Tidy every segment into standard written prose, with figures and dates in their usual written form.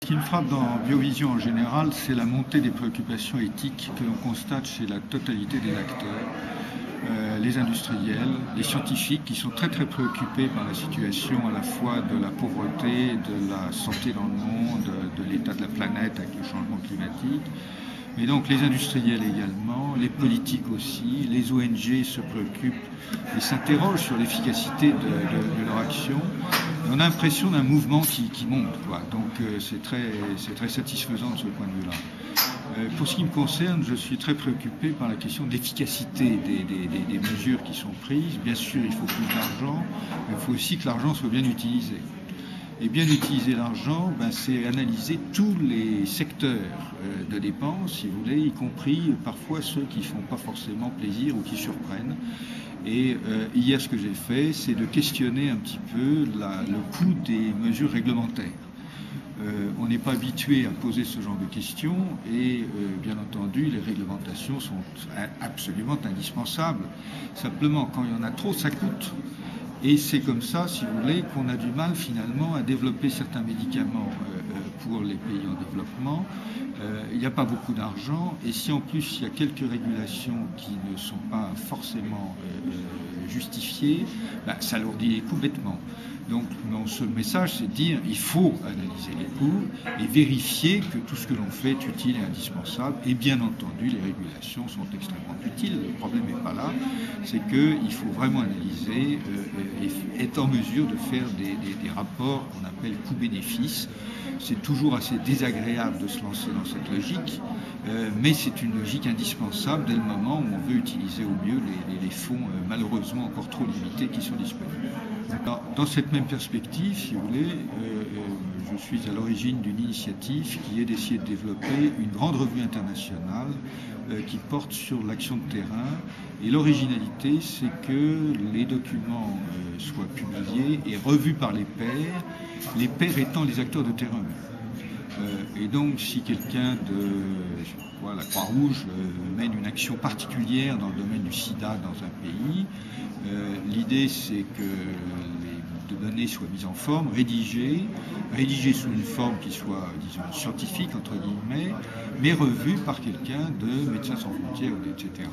Ce qui me frappe dans Biovision en général, c'est la montée des préoccupations éthiques que l'on constate chez la totalité des acteurs. Les industriels, les scientifiques qui sont très préoccupés par la situation à la fois de la pauvreté, de la santé dans le monde, de l'état de la planète avec le changement climatique. Et donc les industriels également, les politiques aussi, les ONG se préoccupent et s'interrogent sur l'efficacité de leur action. Et on a l'impression d'un mouvement qui monte, quoi. Donc c'est très satisfaisant de ce point de vue-là. Pour ce qui me concerne, je suis très préoccupé par la question de l'efficacité des mesures qui sont prises. Bien sûr, il faut plus d'argent, mais il faut aussi que l'argent soit bien utilisé. Et bien utiliser l'argent, c'est analyser tous les secteurs de dépenses, si vous voulez, y compris parfois ceux qui ne font pas forcément plaisir ou qui surprennent. Et hier, ce que j'ai fait, c'est de questionner un petit peu le coût des mesures réglementaires. On n'est pas habitué à poser ce genre de questions et bien entendu les réglementations sont absolument indispensables. Simplement quand il y en a trop, ça coûte. Et c'est comme ça, si vous voulez, qu'on a du mal finalement à développer certains médicaments pour les pays en développement. Il n'y a pas beaucoup d'argent et si en plus il y a quelques régulations qui ne sont pas forcément justifiées, ça alourdit les coûts bêtement. Donc ce message, c'est de dire il faut analyser les coûts et vérifier que tout ce que l'on fait est utile et indispensable. Et bien entendu, les régulations sont extrêmement utiles. Le problème n'est pas là, c'est qu'il faut vraiment analyser et être en mesure de faire des rapports qu'on appelle coût-bénéfice. C'est toujours assez désagréable de se lancer dans cette logique, mais c'est une logique indispensable dès le moment où on veut utiliser au mieux les fonds malheureusement encore trop limités qui sont disponibles. Alors, dans cette même perspective, si vous voulez, je suis à l'origine d'une initiative qui est d'essayer de développer une grande revue internationale qui porte sur l'action de terrain. Et l'originalité, c'est que les documents soient publiés et revus par les pairs étant les acteurs de terrain. Et donc, si quelqu'un la Croix-Rouge mène une action particulière dans le domaine du sida dans un pays, l'idée c'est que les données soient mises en forme, rédigées sous une forme qui soit, disons, scientifique, entre guillemets, mais revues par quelqu'un de Médecins sans frontières, etc.,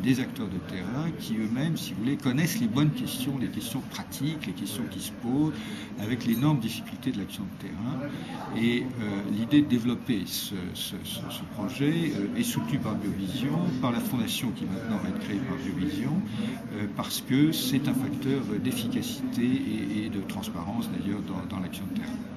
des acteurs de terrain qui eux-mêmes, si vous voulez, connaissent les bonnes questions, les questions pratiques, les questions qui se posent, avec l'énorme difficulté de l'action de terrain. Et l'idée de développer ce projet est soutenue par Biovision, par la fondation qui maintenant va être créée par Biovision, parce que c'est un facteur d'efficacité et de transparence d'ailleurs dans l'action de terrain.